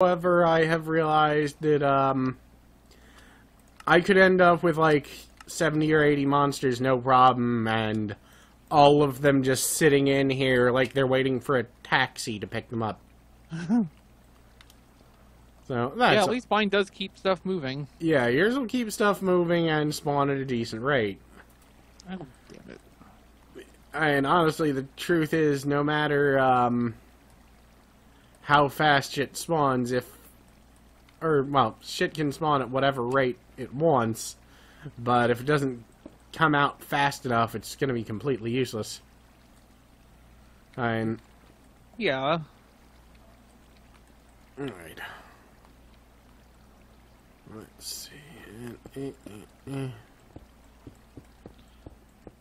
However, I have realized that, I could end up with, like, 70 or 80 monsters, no problem, and all of them just sitting in here like they're waiting for a taxi to pick them up. So, that's... Yeah, at least mine does keep stuff moving. Yeah, yours will keep stuff moving and spawn at a decent rate. Oh, damn it. And honestly, the truth is, no matter, how fast shit spawns, shit can spawn at whatever rate it wants, but if it doesn't come out fast enough, it's going to be completely useless. And... Yeah. Alright. Let's see.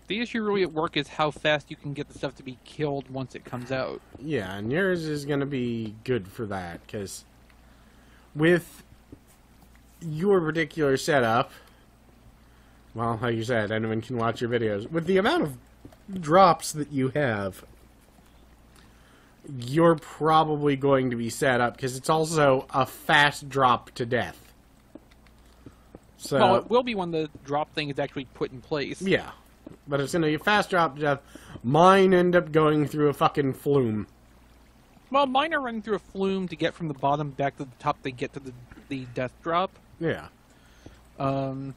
The issue really at work is how fast you can get the stuff to be killed once it comes out. Yeah, and yours is going to be good for that, because with your particular setup, well, like you said, anyone can watch your videos. With the amount of drops that you have, you're probably going to be set up, because it's also a fast drop to death. So, well, it will be when the drop thing is actually put in place. Yeah. But it's going to be a fast drop to death. Mine end up going through a fucking flume. Well, mine are running through a flume to get from the bottom back to the top to get to the death drop. Yeah. Once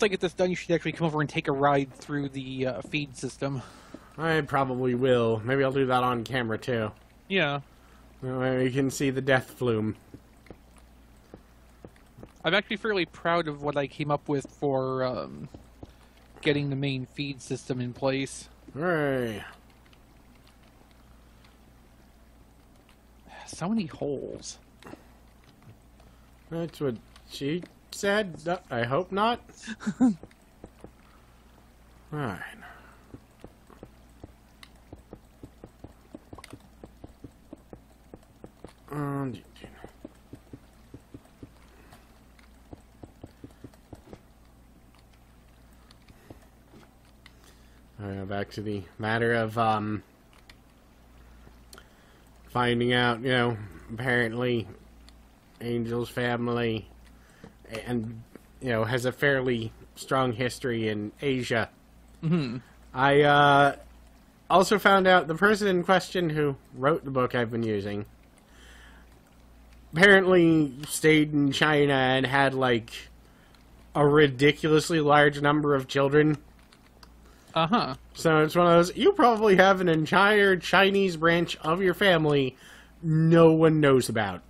I get this done, you should actually come over and take a ride through the feed system. I probably will. Maybe I'll do that on camera, too. Yeah. You can see the death flume. I'm actually fairly proud of what I came up with for getting the main feed system in place. Hooray. So many holes. That's what she said. I hope not. Alright. Back to the matter of finding out, apparently Angel's family and has a fairly strong history in Asia. Mm-hmm. I also found out the person in question who wrote the book I've been using apparently stayed in China and had like a ridiculously large number of children. Uh-huh. So it's one of those, you probably have an entire Chinese branch of your family no one knows about.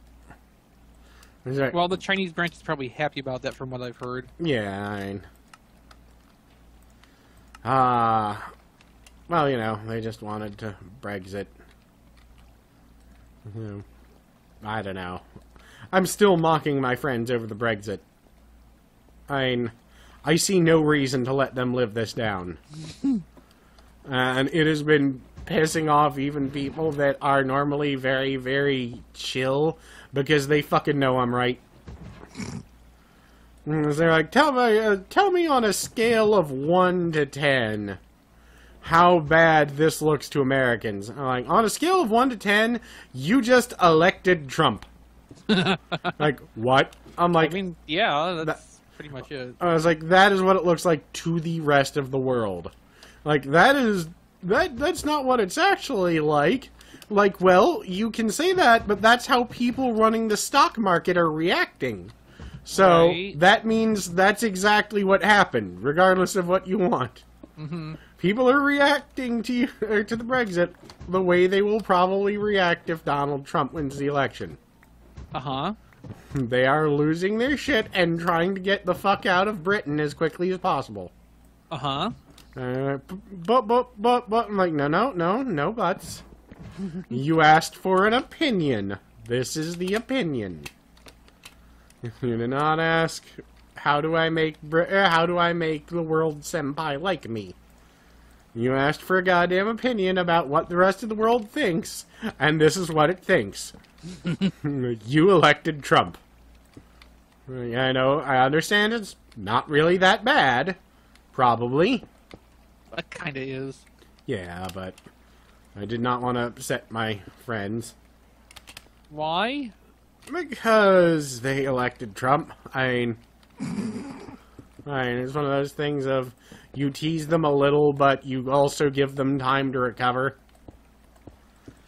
Like, well, the Chinese branch is probably happy about that from what I've heard. Yeah, well, they just wanted to Brexit. I don't know. I'm still mocking my friends over the Brexit. I see no reason to let them live this down. And it has been pissing off even people that are normally very, very chill because they fucking know I'm right. They're like, tell me on a scale of 1 to 10 how bad this looks to Americans. I'm like, on a scale of 1 to 10, you just elected Trump. Like, what? I'm like... I mean, yeah, that's pretty much it. I was like, that is what it looks like to the rest of the world. Like, that's not what it's actually like. Like, well, you can say that, but that's how people running the stock market are reacting. So, right. That means that's exactly what happened, regardless of what you want. Mm-hmm. People are reacting to the Brexit the way they will probably react if Donald Trump wins the election. Uh-huh. They are losing their shit and trying to get the fuck out of Britain as quickly as possible. Uh-huh. But, I'm like, no buts. You asked for an opinion. This is the opinion. You did not ask, how do I make the world senpai like me? You asked for a goddamn opinion about what the rest of the world thinks, and this is what it thinks. You elected Trump. I know, I understand it's not really that bad. Probably. That kinda is. Yeah, but I did not want to upset my friends. Why? Because they elected Trump. It's one of those things of you tease them a little, but you also give them time to recover.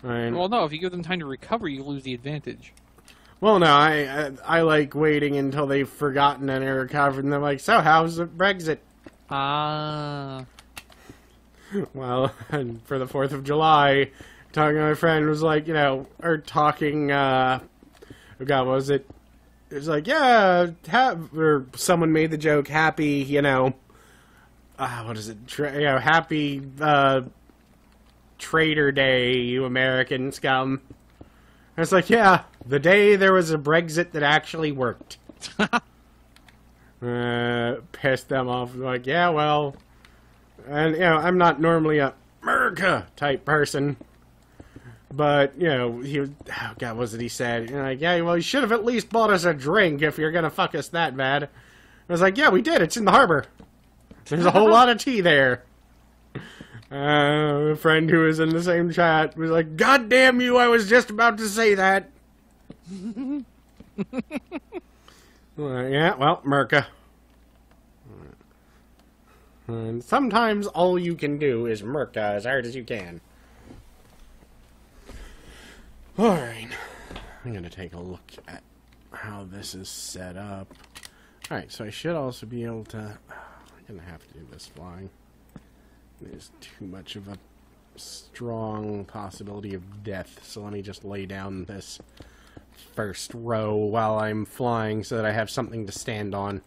Well, no, if you give them time to recover, you lose the advantage. Well, no, I like waiting until they've forgotten and are recovered, and they're like, so how's the Brexit? Ah. Well, and for the 4th of July, talking to my friend was like, or talking, oh God, what was it? It was like, yeah, or someone made the joke, happy, what is it? Happy, Trader Day, you American scum. And it's like, yeah, the day there was a Brexit that actually worked. Pissed them off. Like, yeah, well, and, I'm not normally a America type person. But, he was, oh God, what was it he said? Like, yeah, well, you should have at least bought us a drink if you're gonna fuck us that bad. I was like, yeah, we did. It's in the harbor. There's a whole lot of tea there. A friend who was in the same chat was like, God damn you, I was just about to say that. Yeah, well, Merca. And sometimes all you can do is Merca as hard as you can. Alright. I'm going to take a look at how this is set up. Alright, so I should also be able to... I'm going to have to do this flying. There's too much of a strong possibility of death, so let me just lay down this first row while I'm flying so that I have something to stand on.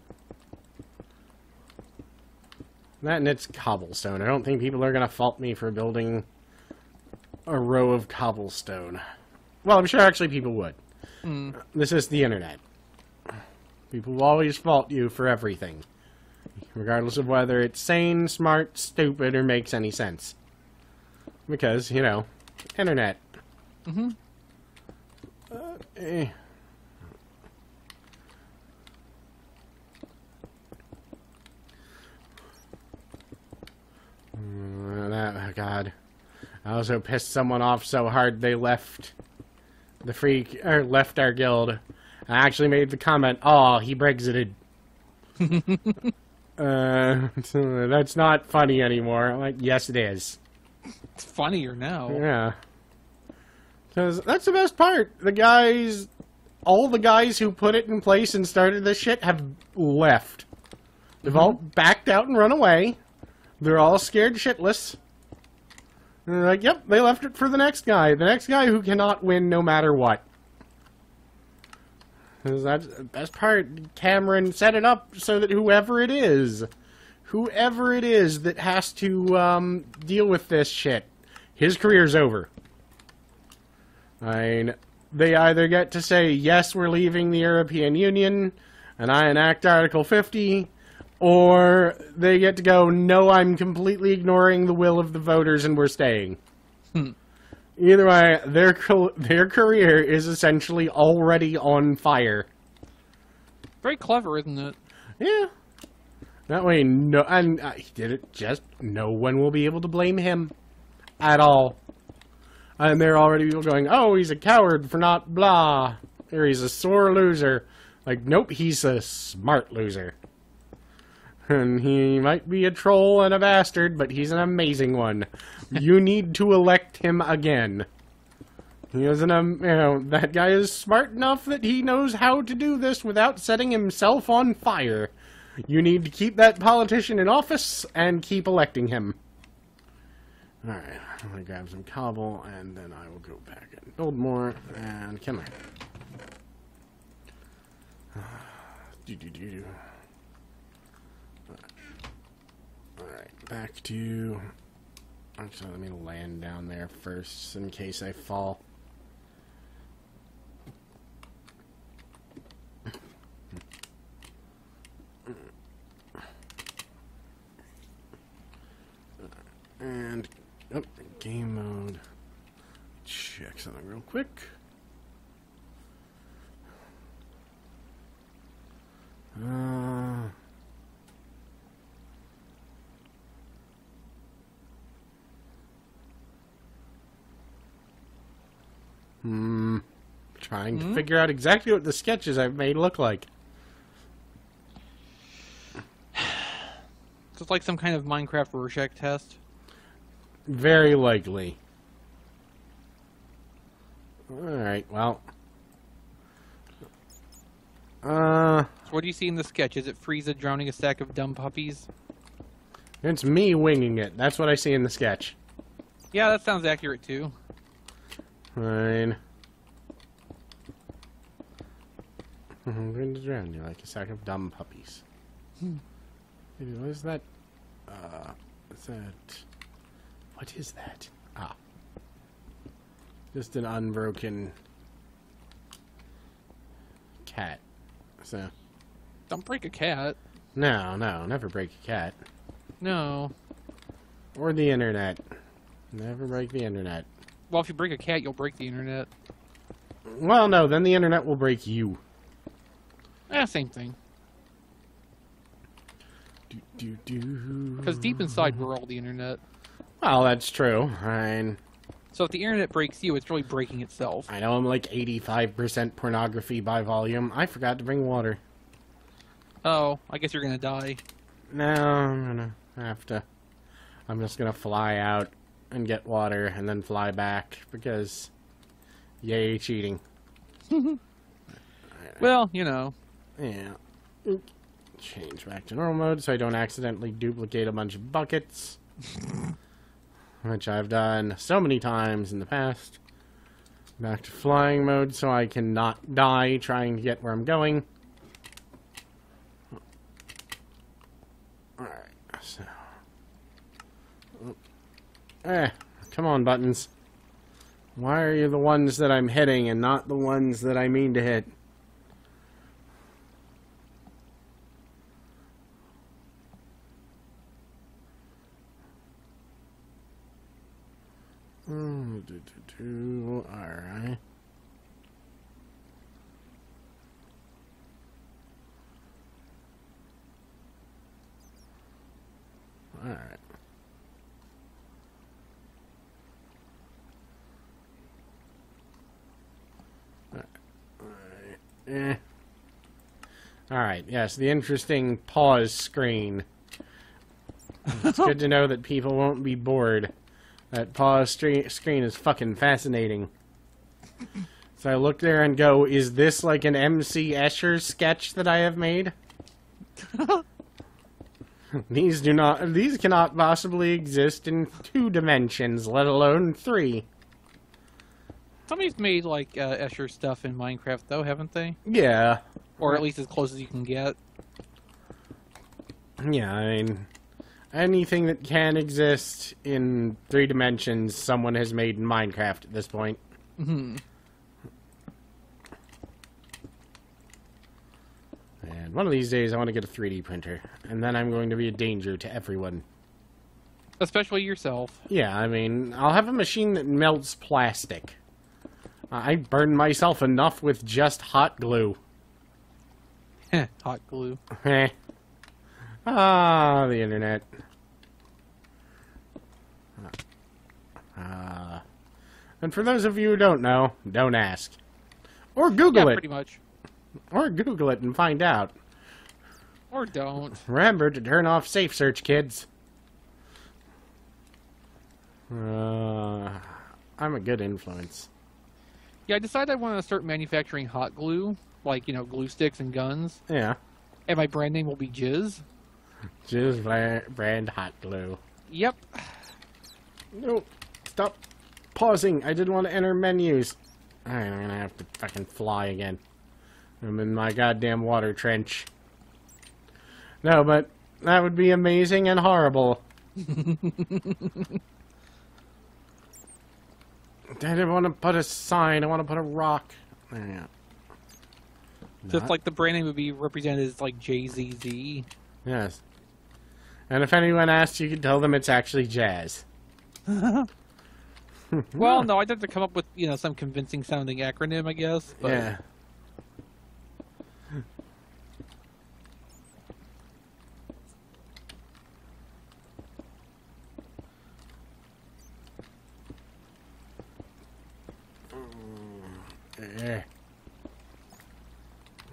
That and it's cobblestone. I don't think people are going to fault me for building a row of cobblestone. Well, I'm sure actually people would. This is the internet. People will always fault you for everything. Regardless of whether it's sane, smart, stupid, or makes any sense. Because, internet. Mm-hmm. Oh, God. I also pissed someone off so hard they left left our guild. I actually made the comment, oh, he Brexited. That's not funny anymore. I'm like, yes, it is. It's funnier now. Yeah. Because that's the best part. All the guys who put it in place and started this shit have left. They've all backed out and run away. They're all scared shitless. And they're like, yep, they left it for the next guy. The next guy who cannot win no matter what. Because that's the best part. Cameron set it up so that whoever it is that has to deal with this shit, his career's over. They either get to say, yes, we're leaving the European Union, and I enact Article 50, or they get to go, no, I'm completely ignoring the will of the voters and we're staying. Either way, their career is essentially already on fire. Very clever, isn't it? Yeah. That way, he did it just, no one will be able to blame him at all. And there are already people going, oh, he's a coward for not blah. Or he's a sore loser. Like, nope, he's a smart loser. And he might be a troll and a bastard, but he's an amazing one. You need to elect him again. He isn't that guy is smart enough that he knows how to do this without setting himself on fire. You need to keep that politician in office and keep electing him. Alright, I'm gonna grab some cobble and then I will go back and build more and come on. Alright, back to... Actually, let me land down there first in case I fall. And, oh, game mode. Check something real quick. trying to figure out exactly what the sketches I've made look like. So it's like some kind of Minecraft Rorschach test. Very likely. Alright, well. So what do you see in the sketch? Is it Frieza drowning a stack of dumb puppies? It's me winging it. That's what I see in the sketch. Yeah, that sounds accurate too. Fine. I'm going to drown you like a sack of dumb puppies. What is that? What's that? What is that? Ah. Just an unbroken cat. So. Don't break a cat. No, never break a cat. No. Or the internet. Never break the internet. Well, if you break a cat, you'll break the internet. Well, no, then the internet will break you. Same thing. Do. Because deep inside, we're all the internet. Well, that's true. So if the internet breaks you, it's really breaking itself. I know I'm like 85% pornography by volume. I forgot to bring water. Oh, I guess you're gonna die. No, I'm gonna have to. I'm just gonna fly out and get water and then fly back because, yay, cheating. Well, you know. Yeah. Change back to normal mode so I don't accidentally duplicate a bunch of buckets. Which I've done so many times in the past. Back to flying mode so I can not die trying to get where I'm going. Alright, so. Come on, buttons. Why are you the ones that I'm hitting and not the ones that I mean to hit? Alright. Alright. Alright, yes, the interesting pause screen. It's good to know that people won't be bored. That pause screen is fucking fascinating. So I look there and go, is this like an MC Escher sketch that I have made? These cannot possibly exist in 2 dimensions, let alone 3. Somebody's made, like, Escher stuff in Minecraft, though, haven't they? Yeah. Or at least as close as you can get. Yeah, I mean, anything that can exist in 3 dimensions, someone has made in Minecraft at this point. Mm-hmm. And one of these days I want to get a 3D printer, and then I'm going to be a danger to everyone. Especially yourself. Yeah, I mean, I'll have a machine that melts plastic. I burned myself enough with just hot glue. Hot glue. Ah, the internet. And for those of you who don't know, don't ask. Or Google it. Pretty much. Or Google it and find out. Or don't. Remember to turn off safe search, kids. I'm a good influence. Yeah, I decided I want to start manufacturing hot glue. Like, you know, glue sticks and guns. Yeah. And my brand name will be Jizz. Jizz brand hot glue. Yep. No. Stop pausing. I didn't want to enter menus. Alright, I'm gonna have to fucking fly again. I'm in my goddamn water trench. No, but that would be amazing and horrible. I didn't want to put a sign. I want to put a rock. There you go. Just like the brand name would be represented as like JZZ. Yes. And if anyone asks, you can tell them it's actually jazz. Well, no, I'd have to come up with, you know, some convincing sounding acronym, I guess. But... yeah.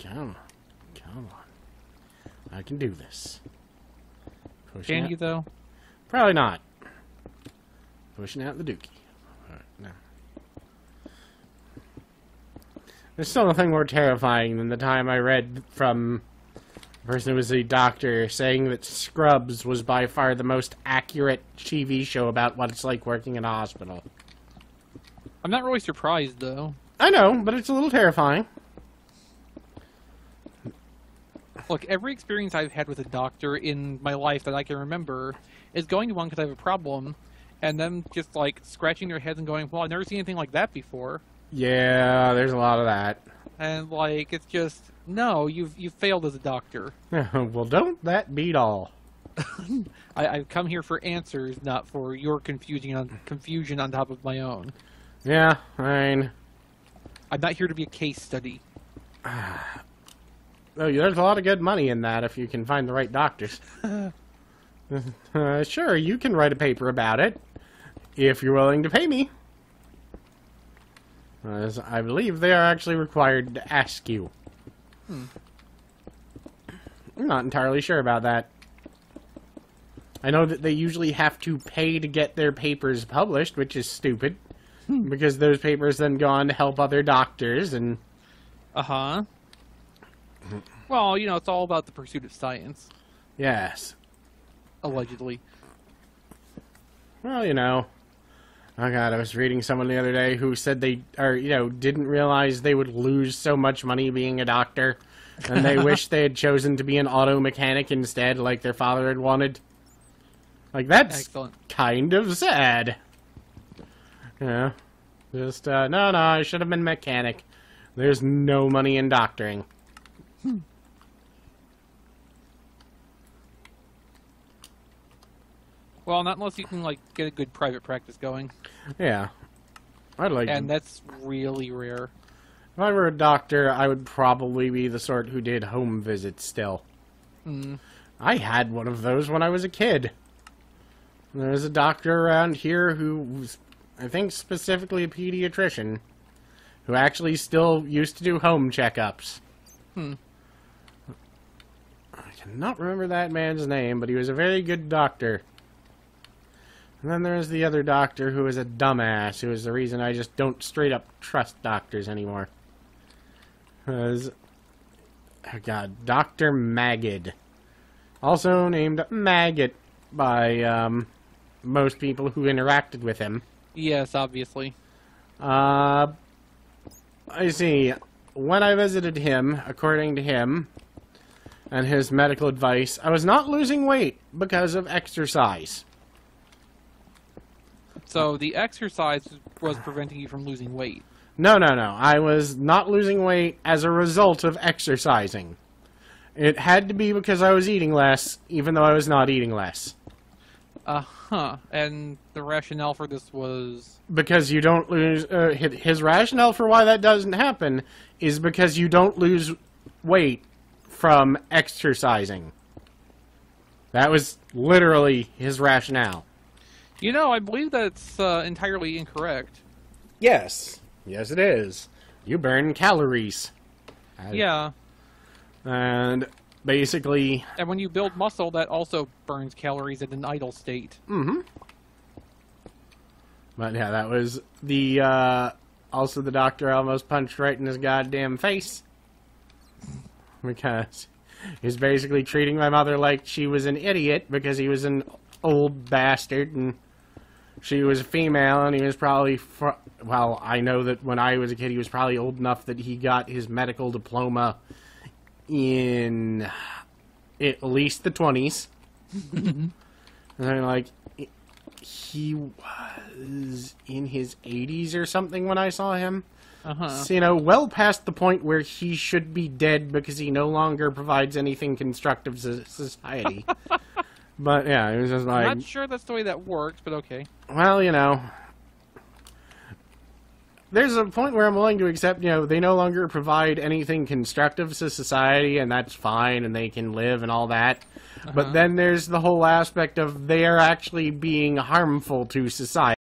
Come on. Come on. I can do this. Pushing Can out. you, though? Probably not. Pushing out the dookie. Alright, now. There's still nothing more terrifying than the time I read from a person who was a doctor saying that Scrubs was by far the most accurate TV show about what it's like working in a hospital. I'm not really surprised, though. I know, but it's a little terrifying. Look, every experience I've had with a doctor in my life that I can remember is going to one because I have a problem, and them just, like, scratching their heads and going, well, I've never seen anything like that before. Yeah, there's a lot of that. And, like, it's just, no, you've failed as a doctor. Well, don't that beat all? I've come here for answers, not for your confusion on top of my own. Yeah, I'm not here to be a case study. Oh, there's a lot of good money in that if you can find the right doctors. Sure, you can write a paper about it if you're willing to pay me. As I believe they are actually required to ask you. I'm not entirely sure about that. I know that they usually have to pay to get their papers published, which is stupid. Because those papers then go on to help other doctors and... Uh-huh. Well, you know, it's all about the pursuit of science. Yes. Allegedly. Well, you know... Oh god, I was reading someone the other day who said they, didn't realize they would lose so much money being a doctor. And they wish they had chosen to be an auto mechanic instead, like their father had wanted. Like, that's Excellent. kind of sad. Yeah. Just, no, I should have been mechanic. There's no money in doctoring. Well, not unless you can, like, get a good private practice going. Yeah. I'd like And that's really rare. If I were a doctor, I would probably be the sort who did home visits still. I had one of those when I was a kid. There was a doctor around here who was, I think, specifically a pediatrician, who actually still used to do home checkups. I cannot remember that man's name, but he was a very good doctor. And then there's the other doctor who is a dumbass, who is the reason I just don't straight up trust doctors anymore. Because, oh god, Dr. Maggot. Also named Maggot by most people who interacted with him. Yes, obviously. I see. When I visited him, according to him and his medical advice, I was not losing weight because of exercise. So the exercise was preventing you from losing weight. No. I was not losing weight as a result of exercising. It had to be because I was eating less, even though I was not eating less. Uh-huh. And the rationale for this was... Because you don't lose... his rationale for why that doesn't happen is because you don't lose weight from exercising. That was literally his rationale. You know, I believe that's entirely incorrect. Yes. Yes, it is. You burn calories. Yeah. And basically... And when you build muscle, that also burns calories in an idle state. Mm-hmm. But yeah, that was the, also the doctor almost punched right in his goddamn face. Because he's basically treating my mother like she was an idiot because he was an old bastard and she was a female and he was probably... Well, I know that when I was a kid, he was probably old enough that he got his medical diploma in at least the 20s. And I'm like, he was in his 80s or something when I saw him. So, you know, well past the point where he should be dead because he no longer provides anything constructive to society. But, yeah, it was just like... I'm not sure that's the way that works, but okay. Well, you know... There's a point where I'm willing to accept, you know, they no longer provide anything constructive to society, and that's fine, and they can live and all that. But then there's the whole aspect of they are actually being harmful to society.